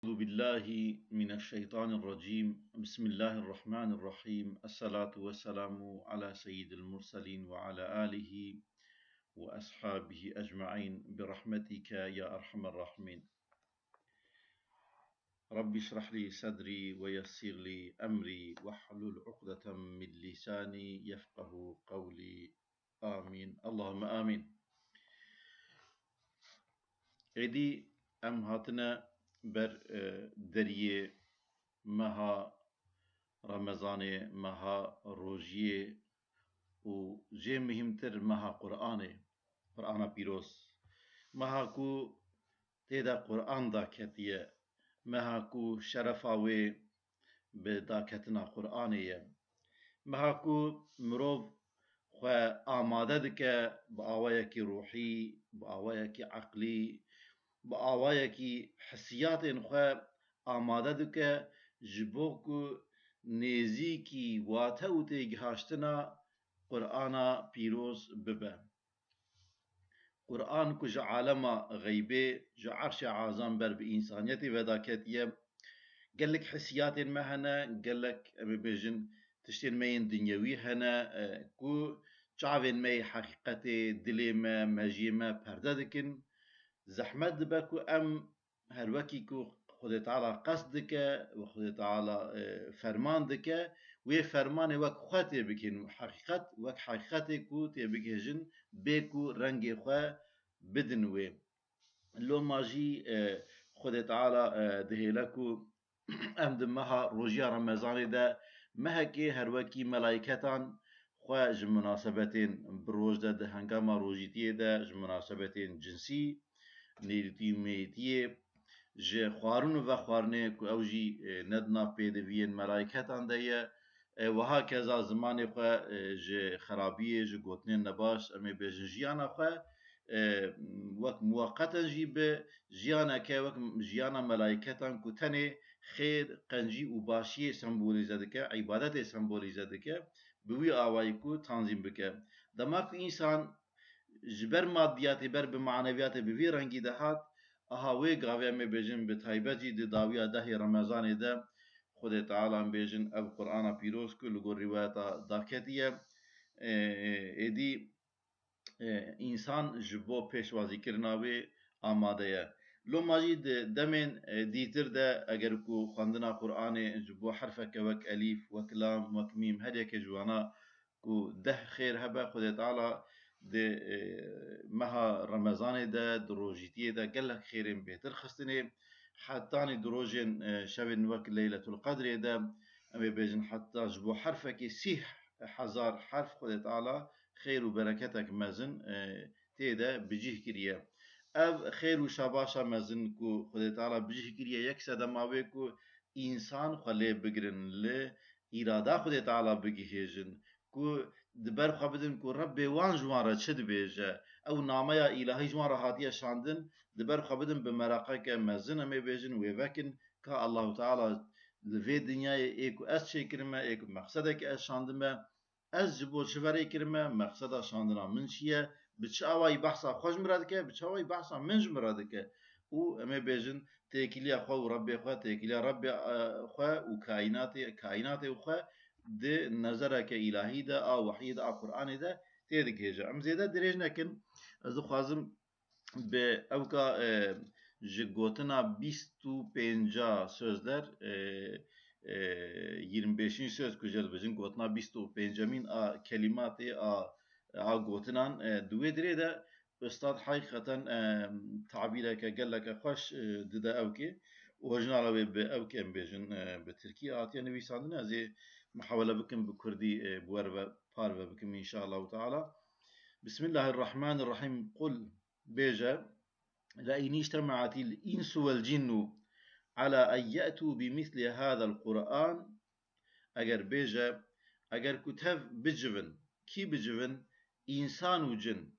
أعوذ بالله من الشيطان الرجيم. بسم الله الرحمن الرحيم. الصلاة والسلام على سيد المرسلين وعلى آله وأصحابه أجمعين برحمتك يا أرحم الراحمين. رب اشرح لي صدري ويسر لي أمري واحلل عقدة من لساني يفقه قولي. آمين اللهم آمين. عدي أم هاتنا بر دريه مها رمضان مها روجيه و جي مهمتر مها قرآن بيروس مها كو تيدا قرآن دا كتيه مها كو شرفاوي بدا كتنا قرآنيه مها كو مروف خو آماده دكه بآوايكي روحي بآوايكي عقلي بآوايكي حسيات خو آماده دكه جبوكو نزیکی واته و تیگهاشتنا قرآن پیروز ببه. قرآن کو جا عالم غیبه جا عرش عظام بر به انسانیتی وداکتیه قالك حسيات ما هنا قالك بيجن تشتين مين دنيوي هنا كو شعبين مي حقيقتي دلي ما ماجي ما بردادكن زحمت باكو ام هلوكي كو خود تعالى قصدك وخود تعالى فرمان دك وي فرمان وك خاتي بكين حقيقت وك حقيقتي كو تبكيجن بيكو رنگي خو بدنوي لو ماجي خود تعالى دهيلكو ام دمها روجيا رمضان ده مهكي هروكي ملايكتان خو جمناسبتين بروج ده هنگاما روجيتي ده جمناسبتين جنسي نيرتيميتيه جه خوارون و خوارنه کو اوجی ندنا پیدوین ملائکتان ده و هكذا زمان خو جه خرابیه جه گوتنین نباش امی بجن جیانا خو وک موقتا جی به جیانا که وک جیانا ملائکتان کو تنه خیر قنجی و باشی سمبولیزه دکه عبادت سمبولیزه دکه بوی آوائی کو تنظیم بکه دماغ انسان جبر مادیات بر به معنویات به وی رنگی دهات اهاوی گاوی می بیجن به تایبتی د داویا ده رمضان ده خود تعالی ام بیجن اب قرآن پیروز کو لگو روایت داکتیه ادی انسان جبو پیشوازی کرناوی آماده لو ماجی دمن دیتر ده اگر کو خواندنا قرآن جبو حرفک وک الف وک لام وک میم هر یک جوانا کو ده خیر هبه خود تعالی ده مها رمضان ده دروجيتيه ده قالك خيرين بيتر خستني حتى دروجين شبن وك ليلة القدر ده أمي بيجن حتى جبو حرفك سيح حزار حرف خد تعالى خير وبركتك مزن تيدا بجيه كريه أب خير وشباشا مزن كو خد تعالى بجيه كريه يكسد ماوي كو إنسان خليه بقرن ل إرادة خد تعالى بجيهجن كو دبر خبدن كو ربي وان جوارا تشد بيجا او ناميا الهي جوارا هاتيه شاندن دبر خبدن بمراقك مزن مي بيجن ويفكن كا الله تعالى في الدنيا ايكو اس شكرما ايكو مقصدك اس شاندما از جبو شفري كرما مقصد شاندنا من شيا بتشاوي بحثا خوش مرادك بتشاوي بحثا منج مرادك و اما بيجن تيكيليا خو ربي خو تيكيليا ربي خو وكائناتي خو ده نظرك إلهي ده وحي ده قرآن ده تيدك هجا ام زيدا دريج نكن از خوازم به اوكا جگوتنا 25 sözler 25. söz kucel bejin gotna 25 a kelimatı a gotinan دوی دري ده استاد حقيقة تعبيرك قال لك خوش دده اوكي orijinal به اوكي ام بيجن بتركيا اتي نويساندنا زي محاولة بكم بكردي بورفا بارفا بكم إن شاء الله تعالى. بسم الله الرحمن الرحيم. قل بيجا لئن اجتمعت الإنس والجن على أن يأتوا بمثل هذا القرآن أجر بيجا أجر كتاب بجبن كي بجبن إنسان وجن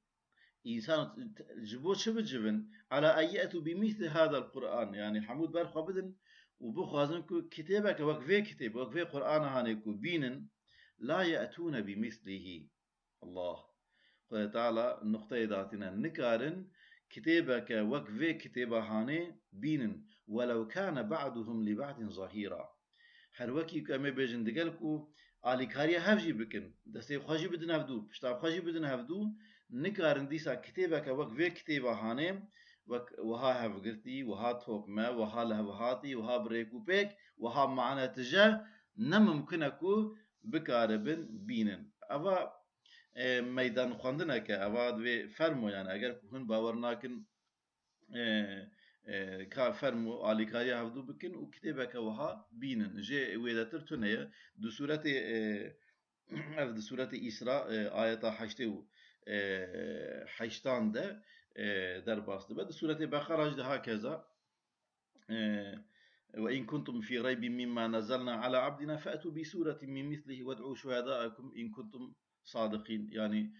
إنسان جبوت شو بجبن على أن يأتوا بمثل هذا القرآن يعني حمود بار خبدن وبخوازن كو كتابك وكفي كتاب وكفي قرآن هانيكو بينن لا يأتون بمثله. الله قال تعالى النقطة ذاتنا نكارن كتابك وكفي كتابة هاني بينن ولو كان بعضهم لبعض ظهيرا. هر وکی که امی بیجن دگل کو آلیکاریا هفجی بکن دسته خواجی بدن هفدو پشتاب خواجی بدن هفدو نکارن دیسا کتابه که وک وی کتابه هانم وها هفگرتی وها توقمه وها لهوهاتی وها بریکو پیک وها معنا تجا نممکنه کو بکاربن بینن. اوا میدان خواندنه که اوا دوی فرمو یعنی اگر هن باور ناکن کا فرمو آلیکاریا هفدو بکن و کتابه که وها بینن جه ویدتر تونه دو صورت اف دو صورت إسراء آية حشته و حشتان ده در باسته بعد سورة بقرة ده هكذا وإن كنتم في ريب مما نزلنا على عبدنا فأتوا بسورة من مثله وادعوا شهداءكم إن كنتم صادقين. يعني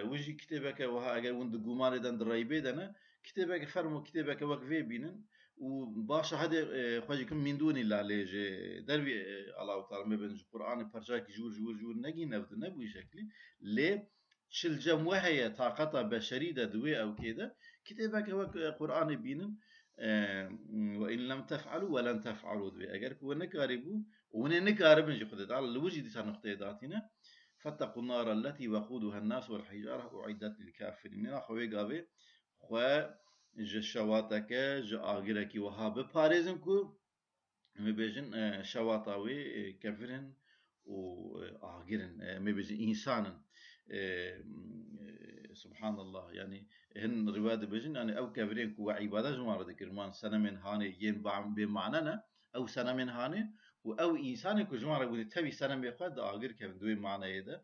وجي كتابك وها أجر وند جمار دن دريبه دنا كتابك فرمو كتابك وقفه بينن وباشا هذا خواجكم من دون الله ليج دربي الله تعالى ما بين القرآن برجاك جور نجي نبض نبوي شكلي ليه شل جموعها طاقة بشريدة دوي أو كده كتابك قرآن بينن وإن لم تفعلوا ولن تفعلوا دوي أجر ونكاربو ونكارب نجي خد تعالى الوجه دي سنقطة ذاتنا فاتقوا النار التي وقودها الناس والحجارة أعدت للكافرين. من أخوي قابي خو جشواتك جاغرك وها بباريزن كو مبيجن شواتاوي كفرن وآغرن مبيجن إنسانا سبحان الله. يعني هن رواد بيجن يعني أو كفرين كو عبادة جمارة ذكرمان سنة من هاني ين بمعنى أو سنة من هاني أو إنسان كو جمارة قولي تبي سنة بيخواد آغر كفن دوي معنى يدا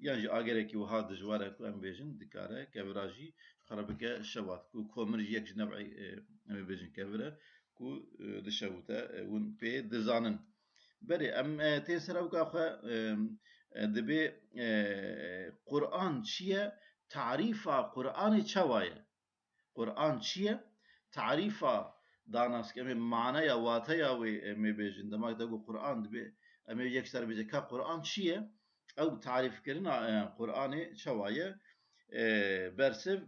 يعني آغرك وها دجوارة كو أم بيجن دكارة كفراجي خرابك شوات كو كومرج يك جنبعي أم بيجن كفرة كو دشوته ون بي دزانن بري أم تيسر أو كأخا دبي قرآن شيء تعريف قرآن شواية قرآن شيء تعريف داناس كم معنى يا واتيا ومي بيجن دما تقول قرآن دبي أم يكسر بيجك قرآن شيء أو تعريف كرنا قرآن شواية برسف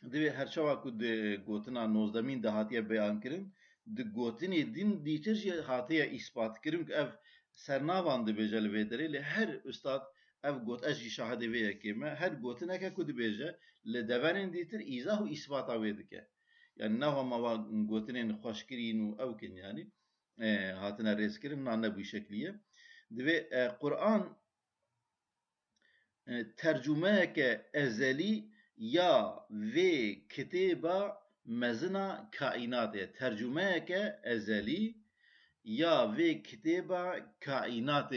دبي هر شوا كود قوتنا نوزدمين دهاتية بيان كرن د گوتنی دین دیتر جی هاتیه اثبات کریم که اف سرناوان دی بیجه لویدری لی هر استاد اف گوت اجی شاهده ویه که ما هر گوتنه که کد بیجه لدوانین دیتر ایزاه و اثبات آویده که yani ne ama gotinin xoşkirin و evkin yani hatına rezkirin nanne bu şekliye ve Kur'an tercüme ke ezeli ya ve kitaba mezina kainat tercüme ke ezeli ya ve kitaba kainat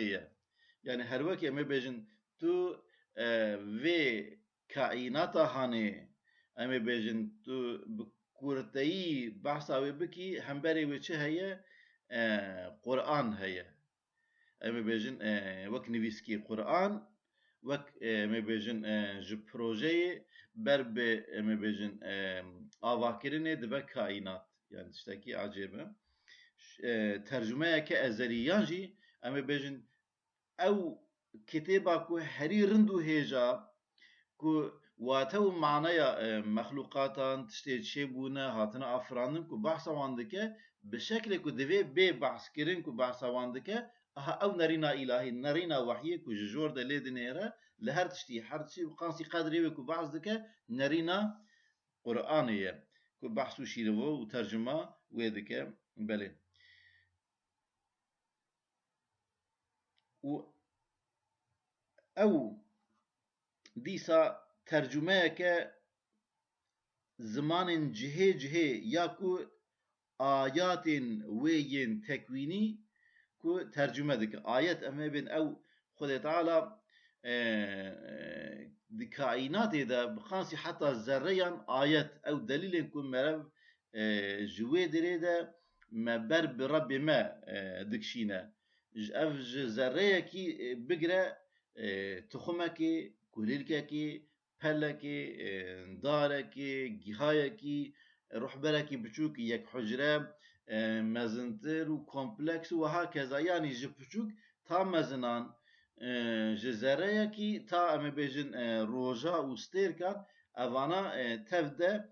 yani her vaki eme bejin tu ve kainata hani eme bejin tu kurteyi bahsa ve biki hemberi ve çe heye Kur'an heye eme bejin vak niviski Kur'an وك ما بيجن جو بروجي برب ما بيجن آواكرني دبا كائنات يعني تشتكي عجيبة ترجمة كأزليان جي أما بيجن أو كتابة كو هري رندو هيجا كو واتو معنايا مخلوقاتا تشتي شيبونا هاتنا أفرانن كو بحثا واندك بشكل كو دفي بي بحث كرن كو بحثا واندك أو نرينا إلهي نرينا وحي كو جور دلي دنيرا لهر تشتي هر تشتي قانسي قادري كو بحث دك نرينا قرآنية كو بحثو شيرو وترجمة ويدك بلي و أو ديسا ترجمة ك زمان جهه ياكو آيات وين تكويني كو ترجمة دك آيات أما بين أو خد تعالى دي كائنات ده بخانسي حتى ذريان آيات أو دليل يكون مرب جوي دري ده ما بر برب ما دكشينا أف ذرية كي بقرا تخمكي كوليلكي پلکی دارکی گیهایکی روحبرکی بچوک یک حجره مزنتر و کمپلکس و ها کذا یعنی جبچوک تا مزنان جزره کی تا ام بیجن روجا و ستیر کن اوانا تفده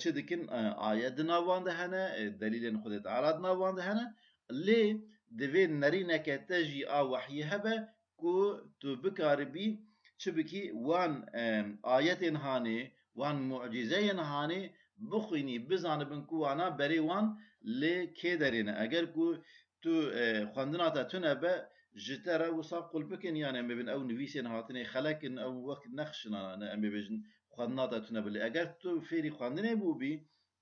چه دکن آیت ناوان دهنه دلیل خود تعالی ناوان دهنه لی دوی نری نکته جی وحی هبه کو تو بکاربی چه بکی وان آیت هانی وان معجزه هانی بخوینی بزانبن کو وانا بری وان لی که درینه اگر کو تو خواندنا تا تونه به جتره وصاب قل بکن يعني ام بين او نويسين هاتني خلقن او وقت نخشنا انا ام بيجن خواندنا تونه بلی اگر تو فێری خواندنێ بوو بی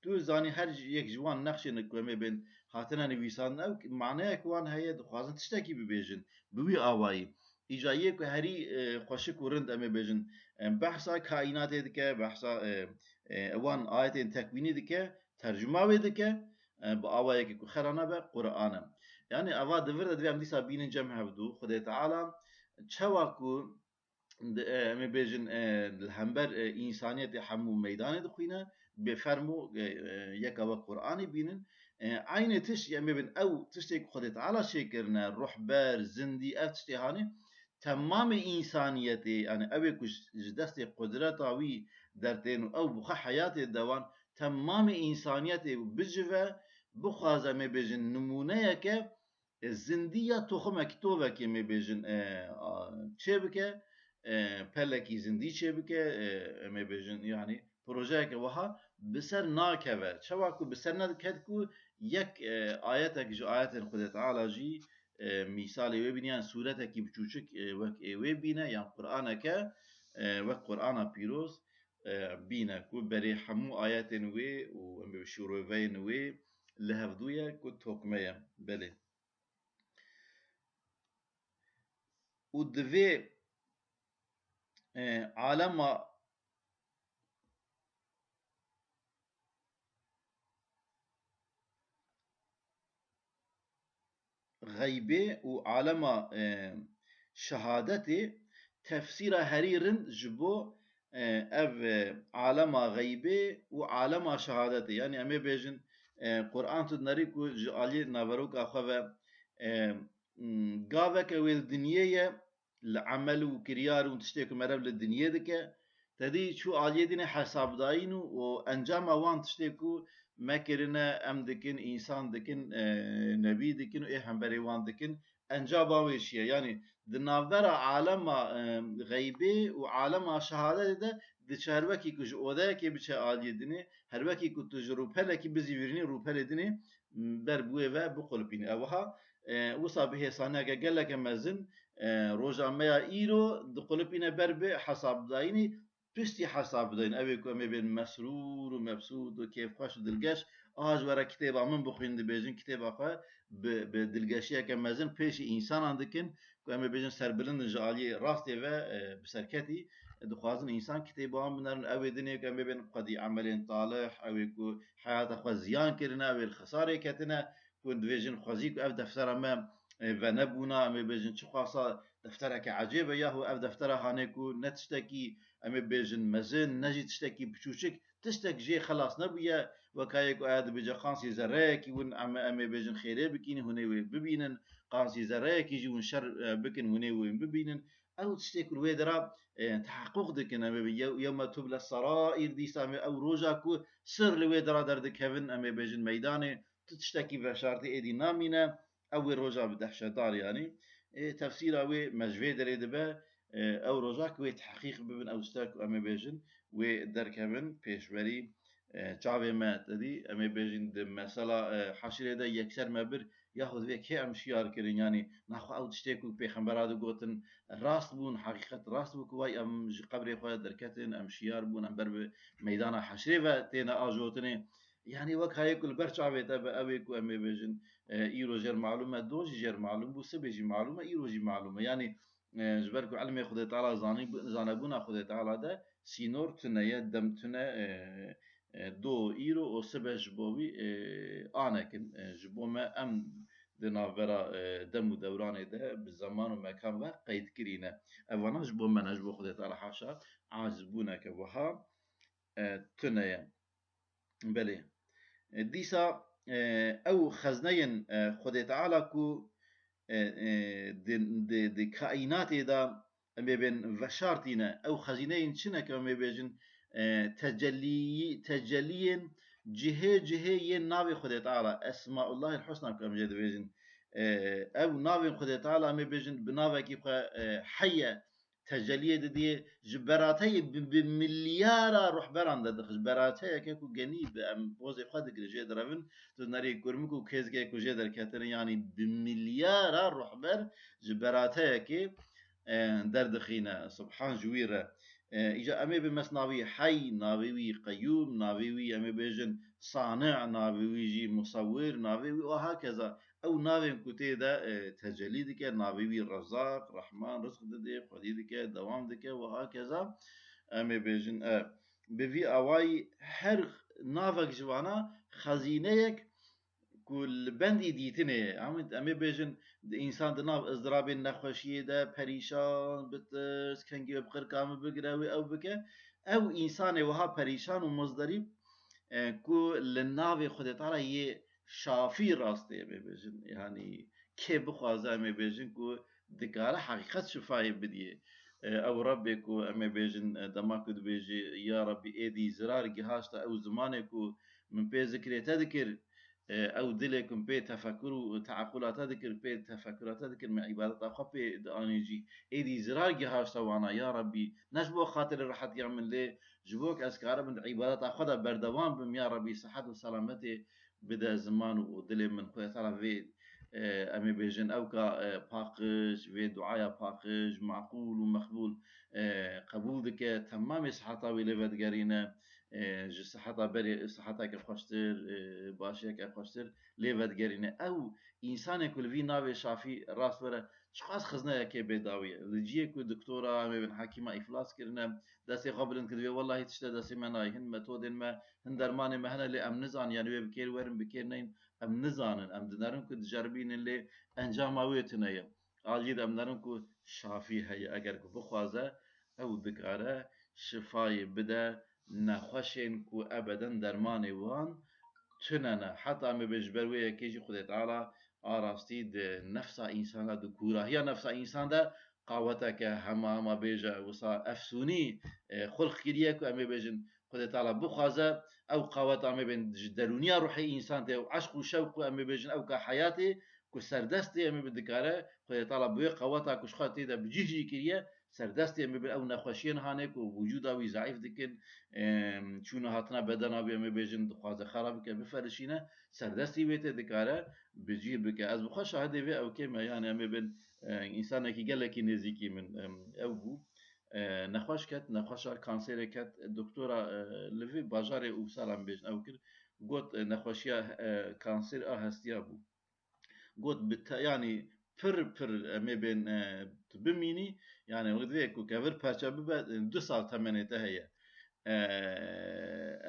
تو زانی هەر یەک جوان نەخشێنە کوێمێ بێن هاتنە نویسان ئەو معنەیەک وان هەیە دخوازن تشتێکی ببێژن بوی ئاوایی ئیجاییە کو هەری خۆشک و ڕند ئەمێ بێژن بەحسا کائیناتێ دکە بەحسا ئەوان ئاەتێن تەکوینی دکە تەرجماوێ دکە بە ئاوایەکی کو خەرانە بە قورئانە یعنی ئەوا دەورە دوێ ئەم دیسا بینن جەم هەبدوو خودێ تەعالی چاواکو ام بیژن هەمبەر ئینسانیەتی هەموو مەدانێ دخوینە بفرمو یک و قرآنی بینن عین تش ام بین او تشتێک خودت تعالی شکرنا روح بر زندی اف تشتی هانی تمام انسانیتی yani اوی کش دست قدرت آوی درتین او بخ حیات دوان تمام انسانیتی بجوه بخوازه می بیژن نمونه که زندیه تخمه کتوبه که می بیژن چه بکه پلکی زندی چه بکه می بیژن yani proje که وها بسر ناکوه چوا کو بسر نکد کو یک آیت که جو آیت خود تعالی جی مثال وی بینیان صورت کی بچوچک وک وی بینه یا قرآن که وک قرآن پیروز بینه کو بری همو آیت وی و شروع وی وی لهفدویه کو توکمه بله و دوی عالم غیبه و عالم شهادتی تفسیر هریرن جبو اف عالم غیبه و عالم شهادتی یعنی امی بیجن قرآن تو نری کو جالی نبروک اخو گاوه که ویل دنیای لعمل و کریار و تشتیک مرب للدنیا دکه تدی شو عالیه دینه حساب داین و انجام وان تشتیکو مکرنا ام دکن انسان دکن نبی دکن و همبری وان دکن انجام باویشیه یعنی دناور عالم غیبی و عالم شهادت ده دچار وکی کج اوده که بچه عالیه دینه هر وکی کو تجربه لکی بزیورنی روپل دینه بر بوه و بقلبینه اوها وصا به سانه گلک مزن روزامه ایرو دقلبینه بر به حساب داینی پشتی حساب داین اوی که می بین مسرور و مبسوط و کیف خوش و دلگش آج ورا کتابا من بخوین دی بیجن کتابا خواه به دلگشیه که مزن پیش انسان اندکن که می بیجن سربلند جالی راستی و بسرکتی دخوازن انسان کتابا هم بنارن اوی دنیا که می بین قدی عملین طالح اوی که حیات خواه زیان کرنه اوی الخساره کتنه كون دفيجن خوزيك اف دفتر ما فنبونا ام بيجن شو خاصة دفترك عجيبة ياهو اف دفتر هانيكو نتشتكي ام بيجن مزن نجي تشتكي بشوشك تشتك جي خلاص نبويا وكايكو اد بيجا قانسي زراكي ون ام بيجن خيري بكين هوني ببينن قانسي زراكي يجي ون شر بكن هوني ببينن او تشتكي الويدرا تحقق دكن ام يوم تبلى السرائر دي سامي او روجاكو سر الويدرا دردك هفن ام بيجن ميداني تشتكي بشارتي ايدي نامينه او روجا بدهشه دار يعني تفسير او مجوي دريد به او روجا كوي تحقيق ببن او ستاك ام بيجن و دركبن پیشوری چاوی ما تدی ام بيجن د مثلا حشره ده يكسر مبر ياخذ ويك هي ام شيار كرين يعني ناخو او تشتكو پیغمبرات گوتن راست بون حقيقت راست بو كوي ام قبر خو دركتن ام شيار بون ام بر ميدان حشره و تينا اجوتني يعني وقت هاي كل برشا عبيد أبي كو أمي بيجن إيرو جر معلومة دوجي جر معلوم بو سبيجي معلومة إيرو جي معلومة يعني جبركو علمي خدي تعالى زانبونا خدي تعالى ده سينور تنيا دم تنا دو إيرو أو سبع جبوي أنا كن جبوما أم دنافرا دم ودوران ده بالزمان ومكان وقيد كرينا أولا جبوما نجبو خدي تعالى حاشا عازبونا كوها تنيا بله دیسا او خزنین خود تعالی کو د کائنات دا ام بین وشارتینه او خزینه چنه که ام بیجن تجلي جهه ين ناوي خدي تعالى اسماء الله الحسنى كم جد بيجن او ناوي خدي تعالى مي بيجن بناوي كيف حيه تجليه دي جبراتي بمليارا روح بران ده جبراتي كيكو جنيب ام بوزي خد جي درفن تو ناري كورمكو كيز كيكو جي در كاتر يعني بمليارا روح بر جبراتي كي دردخينا سبحان جويره إجا أمي بمس ناوي حي ناوي قيوم ناوي أمي بيجن صانع ناوي جي مصور ناوي وهكذا أو ناوي كتي دا تجلي دك ناوي رزاق رحمن رزق دك خدي دك دوام دك وهكذا أمي بيجن بفي أواي هر نافك جوانا خزينيك كل بندي ديتني عمد أمي بيجن إنسان دناف إزدراب نخوشية ده پريشان بتس كنجي بخير كامل بقراوي أو بك أو إنسان وها پريشان ومصدري كو للنافي خد تعالى يه شافي راسته أمي بيجن يعني كي بخوازا أمي بيجن كو دكارة حقيقة شفاية بديه او ربي كو أمي بيجن دماكو بيجي يا ربي ايدي زرار جهاشتا او زمانكو من بي ذكري تذكر او دلكم بي تفكر وتعقلات ذكر بي تفكرات ذكر من عبادات اخو بي دانيجي ايدي زرار جهاشتا وانا يا ربي نجبو خاطر راحت يعمل لي جبوك اسكار من عبادات اخو بردوام بم يا ربي صحة وسلامتي بدا زمان ودلي من خويا تعالى في أمي بيجن أو كا باقش في دعايا باقش معقول ومقبول قبول دك تمام صحتا ولفت قرينا جي صحتا بري صحتا كخوشتر باشيا كخوشتر لفت قرينا أو إنسان كل في ناوي شافي راس ورا شخص خزنا كي بيداوية لجيه كو دكتورة أمي بن حكيمة إفلاس كرنا داسي خبرن كدوي والله تشتا داسي مناي هن متودن ما هن درماني ما هنا اللي أم نزان يعني بكير ورم بكير نين ام نزانن ام دنارن كو تجربين اللي انجام اويتنيا عاجيد ام دنارن كو شافي هي اگر كو بخوازه او دكاره شفاي بدا نخوشين كو ابدا درماني وان تننا حتى ام بجبرويه كيجي خدي تعالى آراستی ده نفس انسان ده كورا هي نفس انسان ده قاوتك هما ما بيجا وصا افسوني خلق كريك ام بيجن خدي تعالى بخوازه او قوات ام بين درونيا روحي انسان ته عشق وشوق ام بيجن او كحياتي كسردستي ام بدكاره خدي تعالى بو قواتا كشخاتي ده بجيجي كريه سردستي ام او نخوشين هانك ووجودا وي ضعيف دكن چون هاتنا بدنا ام بيجن دخوازه خراب که بفرشينه سردستي بيته دكاره بجي بك از بخوا شاهده في او كما يعني ام بين انسان كي قال لك نزيكي من او بو نخواش كت نخواشا كانسير كت دكتورة لفي باجاري و سلام بيجن او كر قلت نخواشيا كانسير هستيا بو قلت يعني پر ما بين بميني يعني وقت ذيك وكفر باشا ببا 2 سال تمنيته هي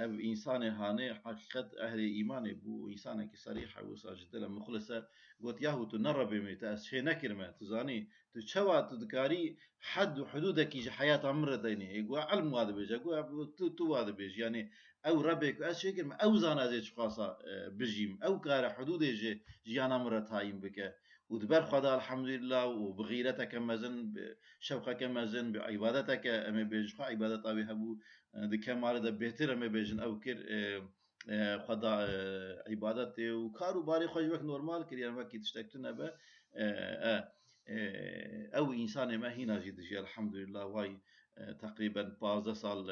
او انسان هاني حقيقت اهل ايمان بو انسان كي صريحه وساجد له مخلصه قلت ياهو تنرب ميتاس شي نكرمه تزاني تشوا تذكاري حد وحدودك يجي حياه عمر ديني يقول علم هذا بيجي يقول تو هذا بيجي يعني او ربك اش كلمه او زانا زي خاصه بجيم او كار حدود يجي جيانا مرتايم بك ودبر خدا الحمد لله وبغيرتك مزن بشوقك مزن بعبادتك اما بيجخ عبادت ابي هبو دكمال ده بهتر اما بيجن او كر خدا عبادت وكارو باري خوش وقت نورمال كر يعني وقت تشتكتنا به او انسان ما هنا جدي الحمد لله واي تقريبا 15 سال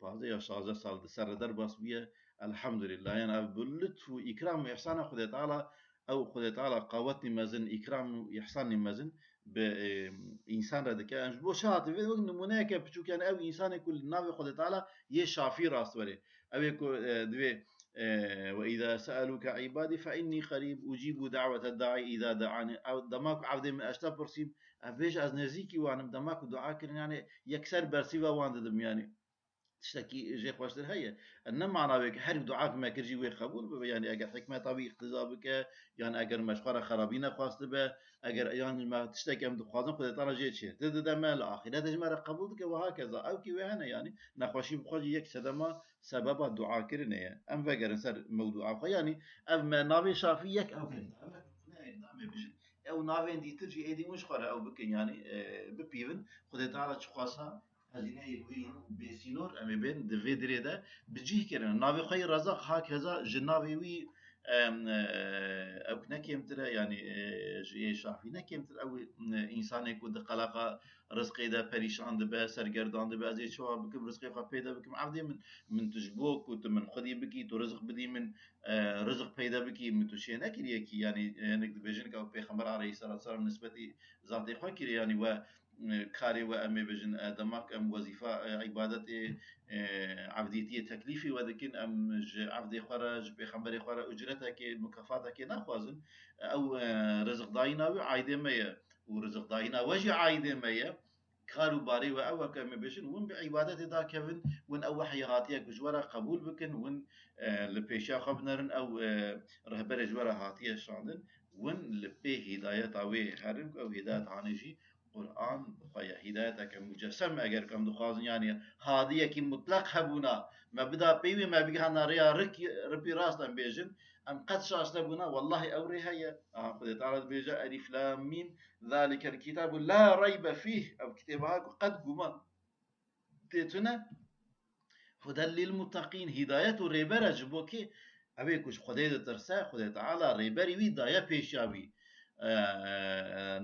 15 یا 16 سال سر در باس بيه الحمد لله يعني بلطف واكرام واحسان خدای تعالى او خدای تعالى قوتني مازن اكرام واحساني مازن بانسان ردك انج بو شاط في وقت نمونه که بچو كان او انسان كل ناوي خدای تعالى يه شافي راس وري او يكو دوي وإذا سألوك عبادي فإني قريب أجيب دعوة الداعي إذا دعاني أو دماغ عبد من أشتا برسيم أبيج از نزيكي وانم دماغ دعاء كرن يعني يكسر برسيبا وانددم يعني تشتكي جي خواشتر هي انما انا بك حرب دعاء ما كرجي وي قبول يعني اگر حكمه طبي اقتضاء بك يعني اگر مشقره خرابينه خواست به اگر يعني ما تشتكي ام خوازن خدای تعالی جيت شي تد ما الاخره تجمع قبول بك وهكذا او كي وهنا يعني نخوشي بخوج يك سدما سبب دعاء كرنه ام فقر سر موضوع يعني اما نبي شافيك او كن او ناوين دي تجي ايدي مش خره او بك يعني ببيفن خدای تعالی خاصه هزینه وین بسینور امی بین دوی دری ده بجیه کرن ناوی خی رزق هکذا جناوی وی او نکیم تره یعنی جیه شافی نکیم تره او انسانی کود قلقه رزقی ده پریشان ده به سرگردان ده به از چوا بکم رزقی خوا پیدا بکم عبدی من تجبوك وت من خدي بكي تو رزق بدي من رزق پیدا بكي من تو شيء نكري كي يعني نقدر بيجن كو پیغمبر عليه الصلاه والسلام نسبتي ذاتي خوا كري يعني و كاري وأمي بجن دمك أم وظيفة عبادة عبديتية تكليفي ولكن أم عبدي خرج بخبر خرج أجرتك مكافاتك ناخوازن أو رزق داينا وعايدة مية ورزق داينا وجه عايدة مية كارو باري وأو كم بجن ون بعبادة دا كفن ون أو حياتيك جورا قبول بكن ون لبيشا خبنرن أو رهبر جورا هاتية شاندن ون لبي هداية أوي هرم أو هداية عنيجي قرآن خيا هدايتك مجسم اگر كم دخوازن يعني هادية كي مطلق هبونا ما بدا بيوي ما بيها ناريا ربي راسنا بيجن ام قد شاشنا بونا والله اوري هيا قد تعالى بيجا الف لام ميم ذلك الكتاب لا ريب فيه او كتابها قد قما تيتنا هدى للمتقين هداية ريبر جبوكي ابي كوش خدای ترسا خدای تعالى ريبري وي دايا پیشاوي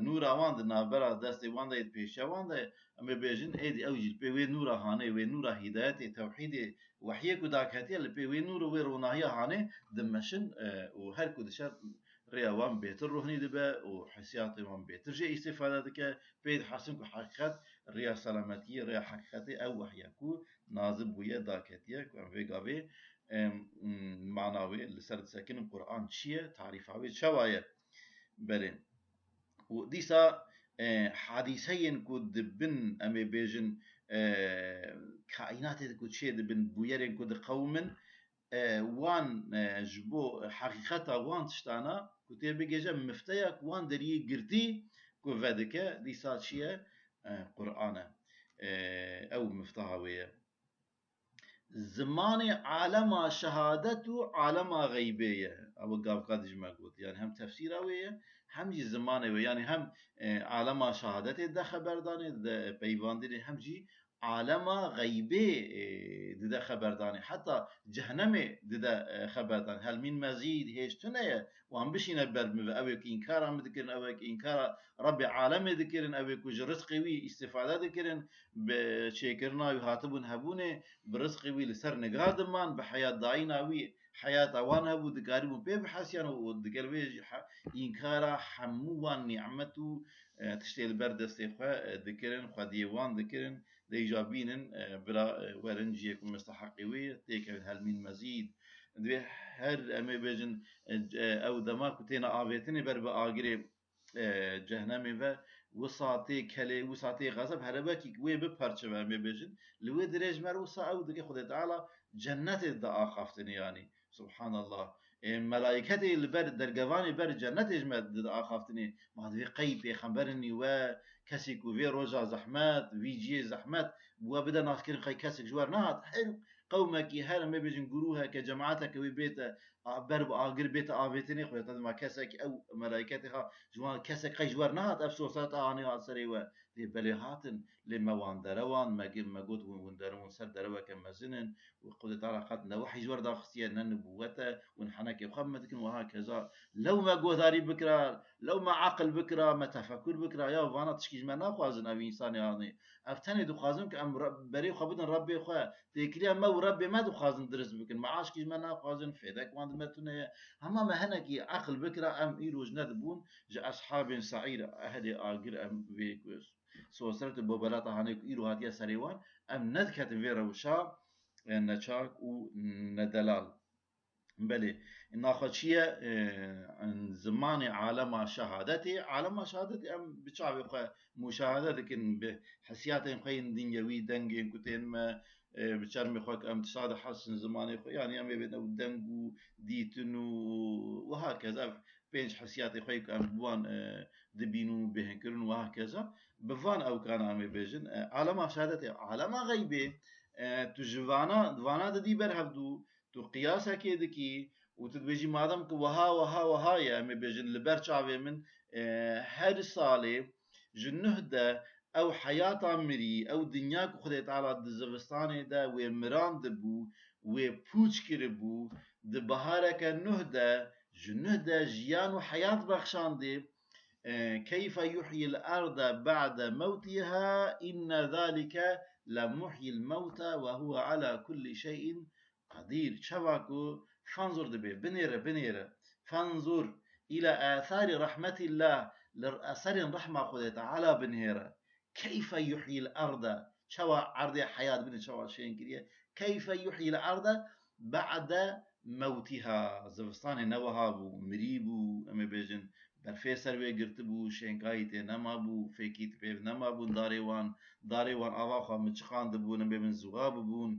نور اوان نابرا دست وان ده پیشا وان ده اما بيجن ايدي اوجي بي نور هاني و نور هدايت توحيد وحي كو داكاتي اللي بي نور و روناهي هاني دمشن و هر كو دشر ريا وان بيتر روحني دبا و حسياتي وان بيتر جي استفاده دك بيد حسن كو حقيقت ريا سلامتي ريا حقيقتي او وحي كو نازل بويا داكاتي كو في غابي معناوي اللي سرد ساكن القران شيء تعريفاوي شوايه بله وديسا حديثين كود بن أمي بيجن كائنات كود شيء بن بويرين كود قوم وان جبو حقيقة وان تشتانا كتير بيجا مفتاح وان دري قرتي كوفادك ديسا شيء قرآن أو مفتاحوية زمان عالم شهادته عالم غيبية أو قاب قادج ما قلت يعني هم تفسير أوية هم جي زمان أوية يعني هم عالم شهادته ده خبرداني ده بيواندي هم جي عالم غيبي ده خبرداني حتى جهنم ده خبرداني هل من مزيد هيش تنية وهم بشينا برمي أويك إنكار هم ذكرن أويك إنكار رب عالم ذكرن أويك وج رزقي وي استفادة ذكرن بشيكرنا وهاتبون هبونه برزقي وي لسر نقادمان بحياة داينا وي حياة وان هبو دقاربو بيب حسيان ودقال ويج إنكارا حموان نعمتو تشتيل برد استيخوا ذكرن خوا ديوان ذكرن ديجابينن برا ورنجيكم مستحقي وي تيكا هل من مزيد دوی هر امی بجن او دماغ تینا آویتنی بر به آگری جهنمی و وساطی کلی وساطی غضب هربا کی وی به پرچه و امی بجن لوی درج مر وسا او دگه خدا تعالی جنت دا آخفتنی یعنی سبحان الله ملائكتي البر درجواني بر جنة اجمد دا آخفتني ما هذا قي پیغمبرني و كسي كو في روجا زحمات في جي زحمات وبدا ناكر قي كسك جوار نهات حلو قومك هل ما بيجن جروها كجماعتك وبيت برب آجر بيت آبيتني خويا ما كسك أو ملائكتها جوان كسك قي جوار نهات أفسوسات آني هات سريوا دي بلي هاتن لما وان دروان ما جم ما جود وندرون سر دروا كم زنن وقد تعالى قد وحي جوار داخسيا نبوته ونحنك وخمتك وهكذا لو ما جوثاري بكرة لو ما عقل بكرة ما تفكر بكرة يا فانا تشكيج ما ناخذن أبي إنسان يعني أفتني دو خازن كأم بري خبدن ربي خوا تكليا ما وربي ما دو خازن درس بكن معاش كيج ما ناخذن فيدك وان متونه أما ما هنكي عقل بكرة أم إيروج ندبون جاء أصحاب سعير أهدي آجر أم فيكوس سوسرت بوبلاتا هنيك إيرو هاتيا سريوان أم نذكت فيرا وشا نشاك وندلال بله ناخدشية عن زمان عالم شهادتي عالم شهادتي أم بتشعب مشاهدة لكن بحسيات خين دنيوي دنجين كتين ما بتشرمي خوك أم تصاد حسن زماني خو يعني أم يبين أو دنجو ديتنو وهكذا بينش حسيات خوك أم بوان دبينو بهنكرن وهكذا بفان أو كان أم بيجن عالم شهادتي عالم غيبي تجوانا دوانا دي برهبدو تو قياسها كيدكي وتدويجي مادام وها يا مي بيجن لبر شعبي من هر صالي جنهدا او حياتا مري او دنيا كو خدي تعالى دزفستان دا ومران دبو وبوچ كربو دبهارك نهدا جنهدا جيان وحياة بخشان دي كيف يحيي الأرض بعد موتها إن ذلك لمحيي الموتى وهو على كل شيء قدير شواكو فانظر دبي بنيرة فانظر إلى آثار رحمة الله لأثر رحمة خدت على بنيرة كيف يحيي الأرض شوا عرض حياة بن شوا شيء كريه كيف يحيي الأرض بعد موتها زفستان نوهابو مريبو أما بيجن برفێ سەروێ گرت بوو شێنکایی تێ نەما بوو فێکی پێ نەما بوون دارێوان ئاواخوا مچخان دەبوون ئەمێ بن زوغا ببوون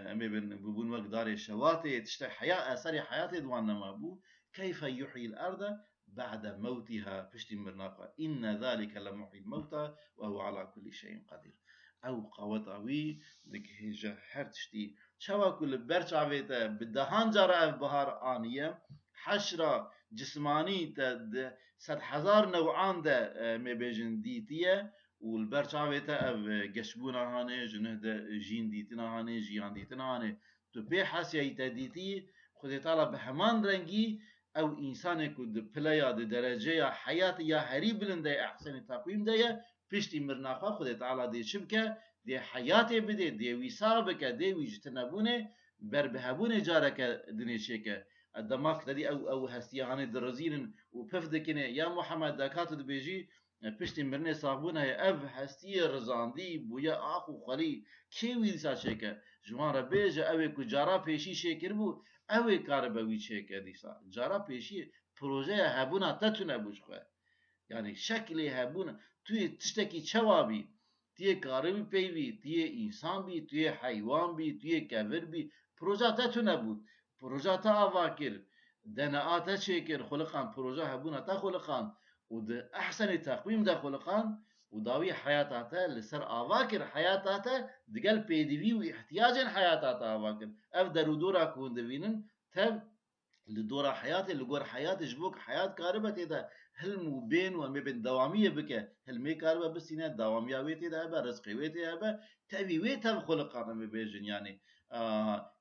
ئەمێ ببوون وەک دارێ شەواتێ تشتە ئەسەری حیاتێ دوان نەما بوو كيف يحيي الأرض بعد موتها پشتی مرناقا إن ذلك لمحيي الموتى وهو على كل شيء قدير أو قوتاوي دك هجا هر تشتي شوا كل برچاويتا بدهان جارا بهار آنية حشرة جسماني تد 100,000 نوعان ده مبيجن ديتيه والبرچاويتا اف گشبونا هاني جنه ده جين ديتنا هاني جيان ديتنا هاني تو بي حاسيا ديتي خدي طالع بهمان رنگي او انسان كود بلايا ده درجه حياه يا هري بلنده احسن تقويم ده پشتي مرناخا خدي تعالى دي شبكه دي حياتي بده دي وسابك دي وجتنبونه بربهبونه جارك دنيشيكه الدماغ تدي او هستيانه درزين وبفدكنه يا محمد دكاتو دبيجي پشتي مرنه صابونه اف هستي رزاندي بويا اخو خلي كيوي ديسا شيكه جوان ربيجه اوي كو جارا پیشي شيكر بو اوي كاربوي شيكه ديسا جارا پیشي پروژه هبونا تتونه بوشخه يعني شكلي هبونا توي تشتكي چوابي تيه كاربي بيوي تيه انسان بي تيه حيوان بي تيه كافر بي پروژه تتونه بود پروژه تا آواکر دنا تا چیکر خلقان پروژه هبونا تا خلقان و ده احسن تقویم ده خلقان و داوی حیاتاتا لسر آواکر حیاتاتا دگل پیدوی و احتیاج حیاتاتا آواکر اف درو دورا کون دوینن تب لدورا حياتي لقور حياتي جبوك حياة كاربة تيدا هلمو بين ومبين دوامية بك هلمي كاربة بسينا دوامية ويتي دا أبا رزقي ويتي أبا تبي ويتا خلقانا مبيجن يعني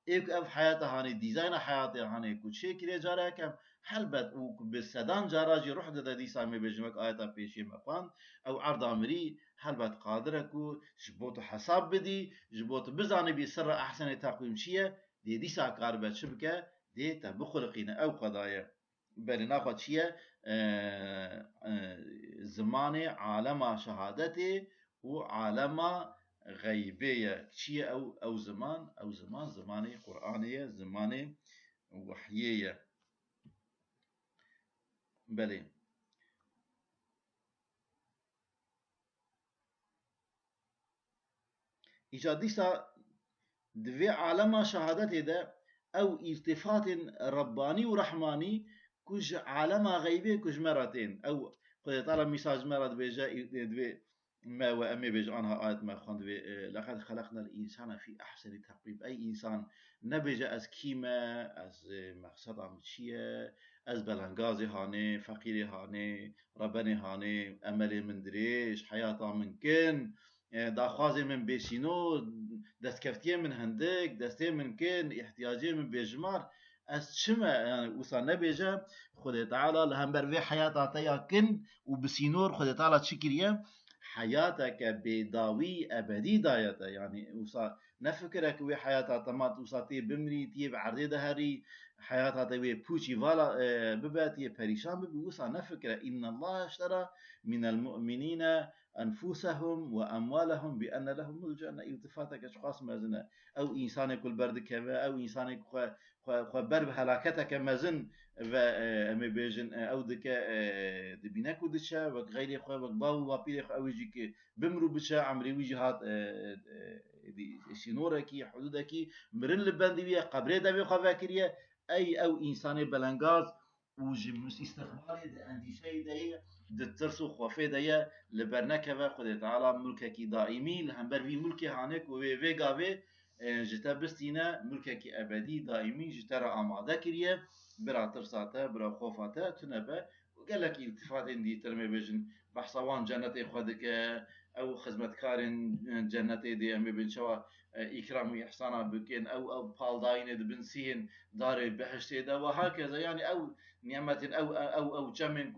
ايك اف حياته هاني ديزاين حياته هاني كل شيء كده جارا كم هلبت وبالسدان جاراجي روح دا دي سامي بيجمك آياتا بيشي مقان او عرض امري هلبت قادركو جبوت حساب بدي جبوت بزاني بسر احسن تقويم شيه دي سا كاربة شبكه ديتا بخلقين او قضايا بل ناخد شيء زماني عالم شهادتي وعالم غيبية شيء او زماني قرآنية زماني وحيية بلي إيجاديسا دوي عالم شهادتي ده او التفات رباني ورحماني كج عالم غيبي كج مرتين او قد طالب مساج مرض بيجا دوي ما وامي بيج عنها آيات ما خاند لقد خلقنا الانسان في احسن تقويم اي انسان نبيجا از كيما از مقصد عمشيه از بلنغازي هاني فقيري هاني ربني هاني املي من دريش حياته ممكن داخوازي من بيشينو دستكفتيه من هندك دستي من كين احتياجي من بيجمار از شما يعني وصل نبيجا خدي تعالى لهمبر في حياته تيا كن وبسينور خدي تعالى تشكريه حياتك بداوي ابدي دايته يعني وصل نفكرك وي حياته تمات وصاتي بمري تي بعرض دهري حياته تي بوشي فالا بباتي بريشان ببي وصل نفكر ان الله اشترى من المؤمنين أنفسهم وأموالهم بأن لهم الجنة التفاتك أشخاص مازنا أو إنسان كل برد كذا أو إنسان خبر بهلاكتك مازن أم بيجن أو دك دبينك ودشة وغير خو وباو وابير أو يجيك بمرو بشة عمري وجهات سينوركي حدودكي مرن لبندية قبره دبي خفاكرية أي أو إنسان بلنغاز وجمس استخباري عندي شيء ده دترسو خوفه ده لبرنكه خود تعالى ملكك دائمي لهمبر في ملكي هانك وفي غاوي جتا بستينا ملكك ابدي دائمي جترا اماده كريه برا ترساته برا خوفاته تنبه قال لك التفات دي ترمي بيجن بحصوان جنتي خدك او خدمت كارن جنتي دي امي بن شوا اكرام وإحسانا بكين او بالداين بنسين دار بهشتي دا وهكذا يعني او نعمة او جمن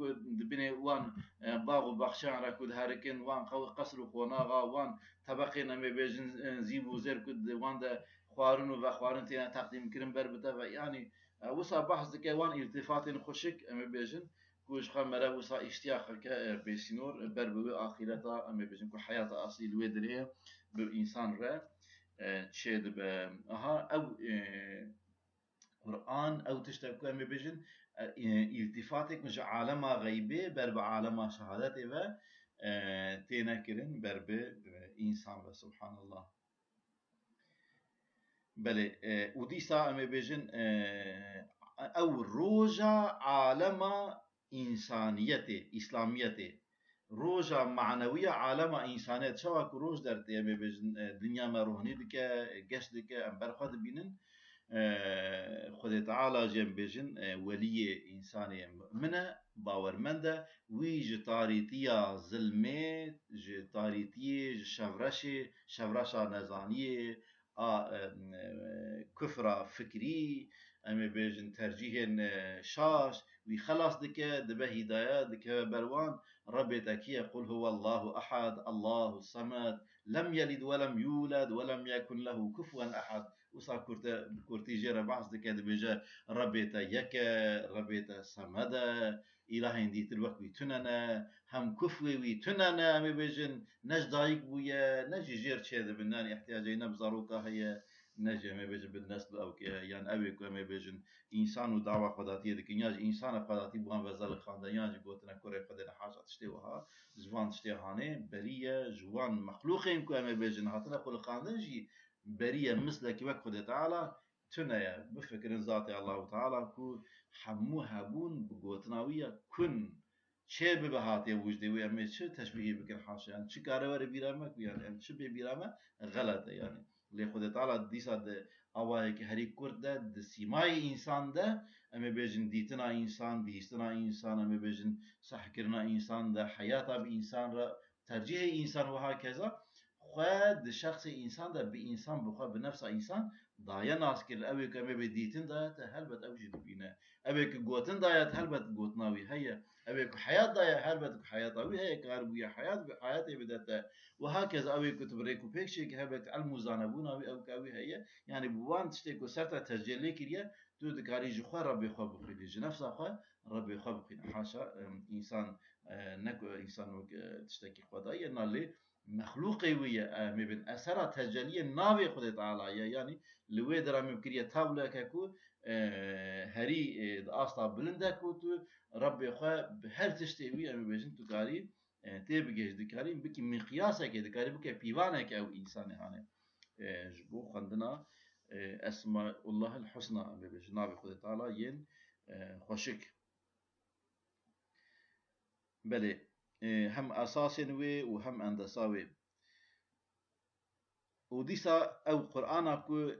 بني وان باغ بخشان ركود هاركن وان قصر خوناغا وان طبقين امي بيجن زيبو زير كود وان دا خوارن وخوارن تينا تقديم كرم بربتا يعني وصا بحث دكي وان التفات خوشك امي بيجن كوش خمرة وصا اشتياق بسنور بربوي آخرتا امي بيجن كو حياة اصيل ويدريه بالإنسان را تشيد اها او قرآن او تشتبكو امي بيجن التفاتك مش عالم غيبي برب عالم شهادتي و تينا كرن برب انسان سبحان الله بله وديسا امي بيجن او روجا عالم انسانيتي اسلاميتي روجا معنوية عالم انسانيت شوا روج درتي امي بيجن دنيا ما روحاني دكه قش دكه ام برخد بينن خود تعالى جنب بيجن ولي إنساني مؤمنة باورمنده وي جتاريتيا ظلمي جتاريتي شفرشا نزانية كفرة فكري أما بيجن ترجيح شاش وي خلاص دكا دبه هداية دكا بروان ربي تكي قل هو الله أحد الله الصمد لم يلد ولم يولد ولم يكن له كفوا أحد وصا كورتي جيرا بعض دكا دبجا ربيتا يكا ربيتا صمدا إلهي ديت الوقت ويتننا هم كفوي ويتننا أمي بيجن نج دايك بويا نجي جير شيء بناني احتياجي نبزاروكا هي نجي أمي بيجن بالنسل أو يعني أبيكو أمي بيجن إنسان ودعوة قداتية دك ياج إنسان قداتي بوان بزال خاندان ياج قوتنا كوري قدنا حاجة تشتيوها جوان تشتيهاني برية جوان مخلوقين كو أمي بيجن هاتنا قول خاندان جي برية مثلك وك خد تعالى تنايا بفكر ذاتي الله تعالى كو حمو هبون بقوتناوية كن چه بهاتي وجدي ويعمل شو تشبيه بكر حاشا يعني شو كارور بيرامك يعني شو بيرامه غلطه يعني اللي خد تعالى ديسا د اوايك هري كرده د سيماي انسان ده اما بيجن ديتنا انسان بيستنا انسان اما بيجن صحكرنا انسان ده حياته بانسان را ترجيح انسان وهكذا خود شخص انسان ده بانسان بخوا بنفس انسان دايا ناس كر اوي كما بديتن دايت هلبت اوجد بينا اوي كغوتن دايت هلبت غوتناوي هي اوي حياه دايا هلبت حياتاوي هي كاربويا حياه حياتي بدت وهكذا اوي كتبريكو بيكشي هلبت المزانبوناوي او كاوي هي يعني بوان تشتكو سرتا تسجيل كريا تو دكاري جو ربي خو بخيل نفسه خو ربي خو بخيل حاشا انسان نكو انسان تشتكي خدايا نالي مخلوقي ويا مبن أثر تجلي ناوي خد تعالى يعني لوي درا ممكن تابلا كاكو هري أصلا بلندا كوتو ربي خا بهر تشتوي أم بيجن تكاري تبجيش دكاري بكي مقياسك دكاري بكي بيوانك أو إنسان هاني جبو خندنا أسماء الله الحسنى أم بيجن ناوي خد تعالى ين خوشك بلي هم أساس وي وهم أندساوي وديسا أو قرآن كو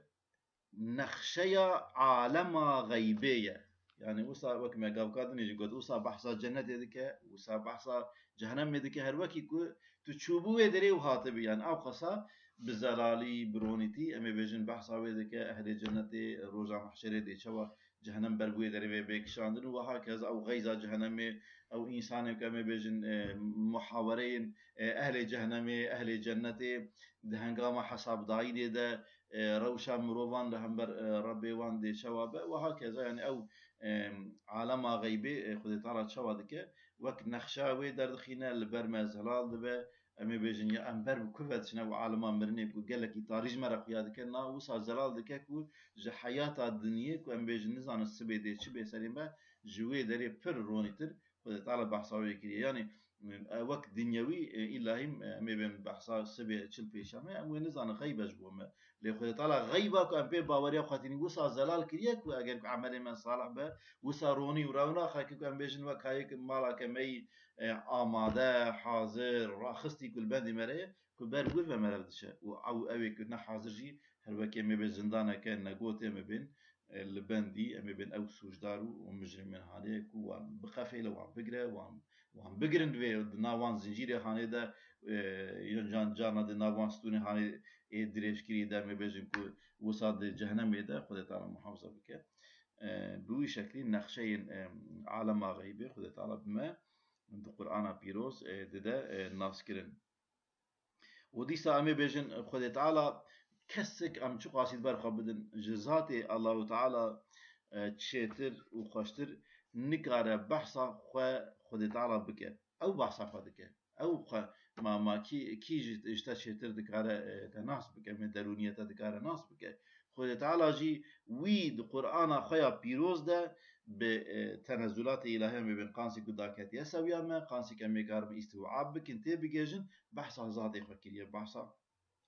نخشيا عالم غيبية يعني وصا وك ما قال كادن يجي قد وصا بحثا جنة يدك وصا بحثا جهنم يدك هر وكي كو تشوبو يدري وهاتبي يعني أو قصا بزلالي برونيتي أمي بيجن بحثا ويدك أهل جنة روجا محشرة دي شوا جهنم بربوي دري بيك شاندن وهكذا أو غيزا جهنم أو إنسان كما بيجن محاورين أهل جهنم أهل جنة دهنگام حساب دايدي ده روشا مروان لهمبر ربي وان دي شوابه وهكذا يعني أو عالم غيبي خد تعالى شوادك وك نخشاوي دردخينا البرما زلال دبه أمي بيجن يا أمبر بكفت شنو عالم مرني بقول لك تاريخ مرة قيادك نا وصا زلال دككو جحيات الدنيا كو أم بيجن نزان السبي دي شبه سليمة جوي دري بر رونيتر خد تعالى بحثاوي كري يعني وقت دنيوي إلهيم أمي بين بحثا السبي تشل بيشامه أم نزان غيبة جبومه لخد تعالى غيبة كو أم بي باوريا خاطرين وصا زلال كريه كو أجر عمل من صالح به وصا روني ورونا خاكي كو أم بيجن وكايك مالا كمي آماده حاضر راخستي كل بندي مريه كل بار قول فما رفدشه أو أبي كنا حاضر جي هل وكي مبين زندانة كان نقوته مبين البندي أمي بين أو سوجدارو ومجرم من هانيك وان بخفيلة وان بقرة وان بقرن في ناوان زنجيري هاني دا ينجان جانا دي ناوان ستوني هاني دريش كري دا أمي بيجن كو وصاد جهنم دا خدي تعالى محافظة بك بوي شكلي نقشين عالم غيبي خدي تعالى بما من القرآن بيروس دا ناس كرن ودي سامي بيجن خدي تعالى كسك ام شو قاصد بر بدن جزاتي الله تعالى تشيتر وخشتر نكاره بحثا خدي تعالى بك او بحثا خدك او ما كي جتا تشيتر دكاره تناس بك من درونيه دكاره ناس بك خدي تعالى جي وي القران خويا بيروز ده بتنزلات الهيه من قانسي قداكات يسوي ما قانسي كم كارب استوعاب بك انت بيجن بحثا ذاتي فكريه بحثا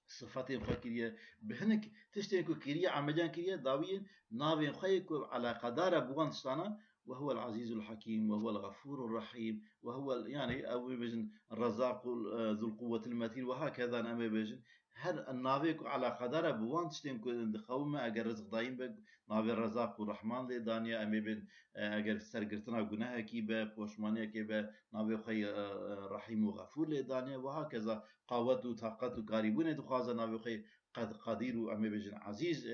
صفات فكرية بهنك تشتري كرية عمجان كرية داوية ناوين خيك على قدر بوان تشتانا وهو العزيز الحكيم وهو الغفور الرحيم وهو يعني أو بيجن الرزاق ذو القوة المتين وهكذا أنا بيجن هر النافيك على قدر بوان تشتين كل خومة أجر رزق دايم بق نافي الرزاق والرحمن لي دانيا أمي بين أجر سرقتنا جناها كيبه بوشمانية كيبه نافي خي رحيم وغفور لي دانيا وهكذا قوت وطاقت وقاربون دخوازا نافي خي قد قدير أمي بيجن عزيز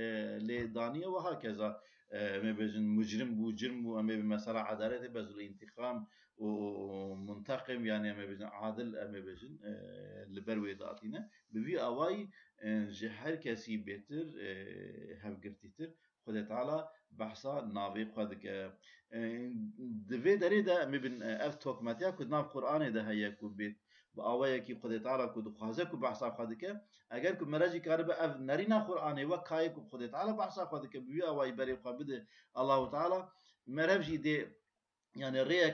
لدانية وهكذا أمي بيجن مجرم بو جرم أمي بمسألة عدالة بزل انتقام ومنتقم يعني أمي بيجن عادل أمي بيجن لبروي داتينا ببي أواي جهر كسي بيتر هفقرتيتر خد تعالى بحثا نافي خدك دفي دريدا أمي بن أفتوك ماتيا كد ناف قرآن ده هيا كد بيت بآوايا كي خد تعالى كد خازه كد بحثا خدك اگر کو مراجی کاربه اف نرینا قرآن و کای کو خود تعالی بحثا خود که بیا وای بری قبض الله تعالی مرفجی دی يعني ريا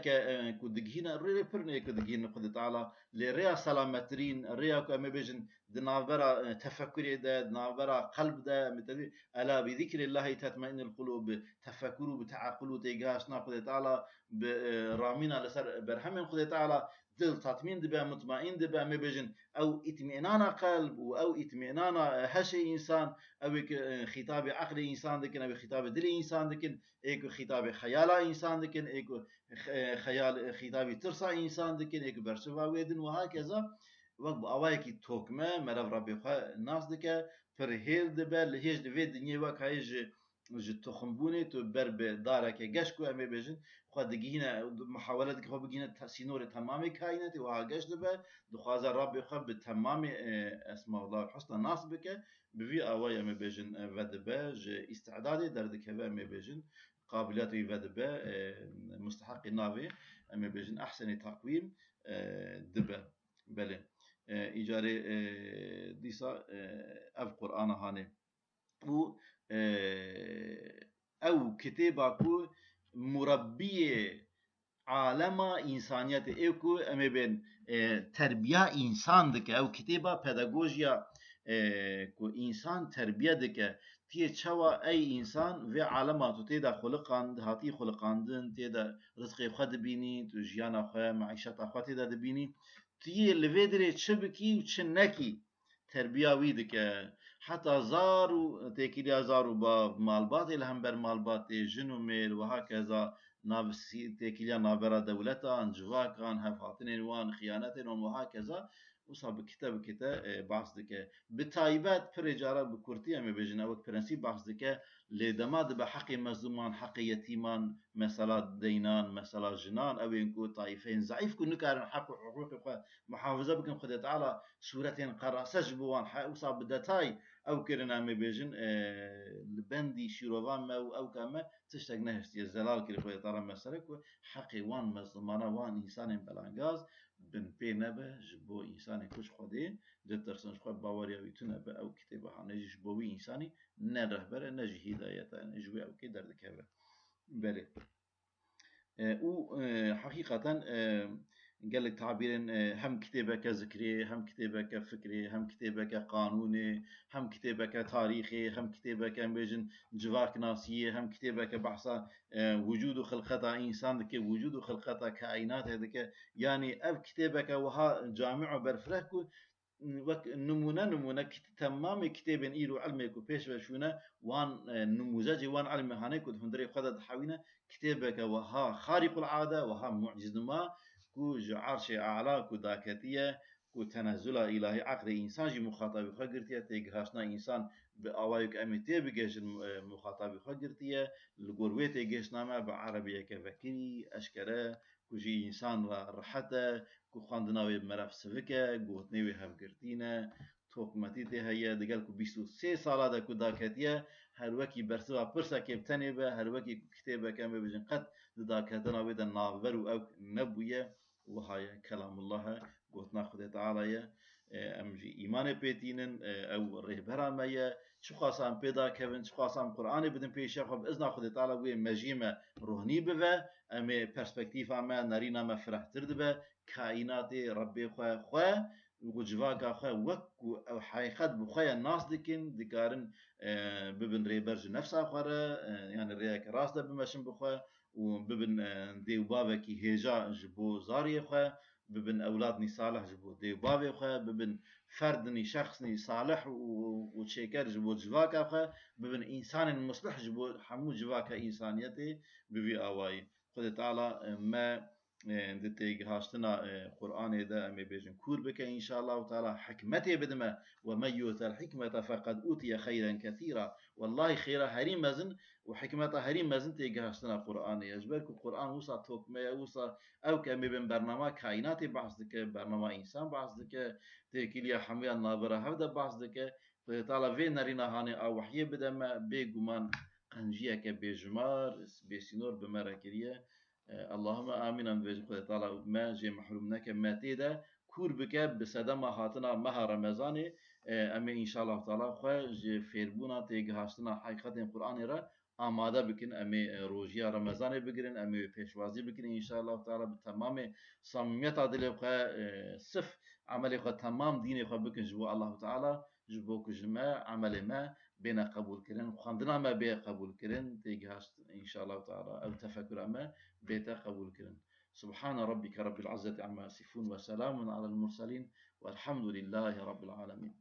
كدجينا ريا برني كدجينا خد تعالى لريا سلامترين ريا كم بيجن دنابرا تفكري ده دنابرا قلب ده مثل ألا بذكر الله تطمئن القلوب تفكروا بتعقلوا تيجاش ناخد تعالى برامينا لسر برهم خد تعالى دل تطمين دبا مطمئن دبا ما بيجن أو اطمئنان قلب أو اطمئنان هشي إنسان أو خطاب عقل إنسان دكن أو خطاب دل إنسان دكن إيكو خطاب خيال إنسان دكن إيكو خيال خطابي ترسا إنسان دكن إيكو برسوا ويدن وهكذا وقت أوايكي توكما مرف ربي خا ناس دكا فرهيل دبا لهيج دفيد دنيا وك هايج تخنبوني تو برب دارك جشكو أمي بيجن خد دقينا محاولة خو بقينا سينور تمامي كائنات وهاجش دبا دخوازا ربي خو بتمام اسماء الله الحسنى ناس بك بفي أواي أمي بيجن ودبا استعدادي دردك هبا أمي بيجن قابلياتي ودبا مستحق النافي أمي بيجن أحسن تقويم دبا بله إيجاري ديسا أف قرآن هاني و أو كتابة مربي عالم إنسانية إيكو أمي بين تربية إنسان دك أو كتابة pedagojia كو إنسان تربية دك تيه تشوا أي إنسان في عالماتو تيدا خلقان هاتي خلقاندن تيدا رزق خد بيني تجيانا خا معيشة خا تيدا دبيني تيه لفيدري تشبكي وتشنكي تربية ويدك حتى زارو تيكيليا زارو با مالبات الهم بر مالبات جنو ميل وهكذا نافسي تيكيليا نافرا دولتا انجواكان هفاتنين وان خيانتين وهكذا وصاب كتاب بحث دكه بتايبات برجاره بكورتي ام بيجنا وقت برنسيب بحث دكه لدماد بحق مظلومان حق يتيمان مثلا دينان مثلا جنان او ينكو طائفين ضعيف كن كارن حق حقوق محافظه بكم خد تعالى سورتين قراسج بوان وصاب بدتاي او كرنا ام بيجن لبندي شيروان ما او كما تشتاق نهستي الزلال كي خد تعالى مسلك حق وان مظلومان وان انسان بلانغاز بن پی نبه جبو انسانی کش خودی ده ترسنش خود باوریا ویتونه به او کتابه ها نجی جبوی انسانی نه رهبره نجی هدایتا نجوی او که درد که بله او حقیقتا قال لك تعبير هم كتابة كذكري هم كتابة كفكري هم كتابة كقانوني هم كتابة كتاريخي هم كتابة كبيجن جواك ناسية هم كتابة كبحثة وجود خلقتا إنسان ذكي وجود خلقتا كائنات هذيك يعني أب كتابة كوها جامع برفرهكو وك نمونه تمام كتاب إيرو علمك وبيش بشونا وان نموذج وان علم هانيك ودهندري خدد حوينا كتابك وها خارق العادة وها معجز ما كو عرش أعلى كو داكتية كو تنزل إلهي عقل إنسان جي مخاطب خجرتية تيجهاشنا إنسان بأوايك أمتي بجيش مخاطب خجرتية الجروي تيجهشنا ما بعربية كفكري أشكره كوجي إنسان راحته كو خواندناوی مرف سوکه گوتنیوی هفگرتینه توکمتیتی هیا دگل کو 23 ساله ده کو داکتیه هر وکی برسوا پرسا که بتنی به هر وکی کتابه کم بجن قد داکتنا ویدا ناور و او نبویه وهاي كلام الله قوتنا خدای تعالی ام جی ایمان پیتینن او رهبرا میا چه خاصم پیدا کردن چه خاصم قرآن بدن پیش خب از خدای تعالی وی مجیمه روحانی به ام پرسپکتیف ما نرینا ما فرحتر به كائنات ربي خواه خواه وجواكا خواه وكو او حقيقت بخواه الناس دكين دكارن ببن ريبرج نفسها خواه يعني رياك راس ده بمشن بخواه وببن ديو بابكي هيجا جبو زاري خواه ببن اولادني صالح جبو ديو بابي خواه ببن فردني شخصني صالح وشيكر جبو جواكا خواه ببن انسان مصلح جبو حمو جواكا انسانيتي ببي اواي خد تعالى ما دتيج هاشتنا قرآن ده أمي بيجن كور بك إن شاء الله تعالى حكمته بدما ومن يؤت الحكمة فقد أوتي خيرا كثيرا والله خيرا هريم مزن وحكمة هريم مزن تيج هاشتنا قرآن يجبرك القرآن وصا توك ما وصا أو كمي بين برنامج كائنات بعض ذك برنامج إنسان بعض ذك تيكيليا حمية النابرة هذا بعض ذك تعالى فين نرينا هاني أو وحي بدما بيجمان قنجية كبيجمار بيسينور بمراكريه اللهم آمين ام بيج خدای تعالی ما جي محروم نکه ما تيدا كور بك بسدم هاتنا مها رمضاني اما ان شاء الله تعالى خو جي فيربونا تيگ هاشتنا حقیقت قرآن را آماده بکن امی روزیا رمضان بگیرن امی پیشوازی بکن ان شاء الله تعالی به تمام صمیمیت دل خو صف عمل خو تمام دین خو بکن جو الله تعالی جبو کجما عمل ما بين قبول كرن خواندنا ما بين قبول كرن تيجي هاشت ان شاء الله تعالى او تفكر ما بيتا قبول كرن سبحان ربك رب العزة عما يصفون وسلام على المرسلين والحمد لله رب العالمين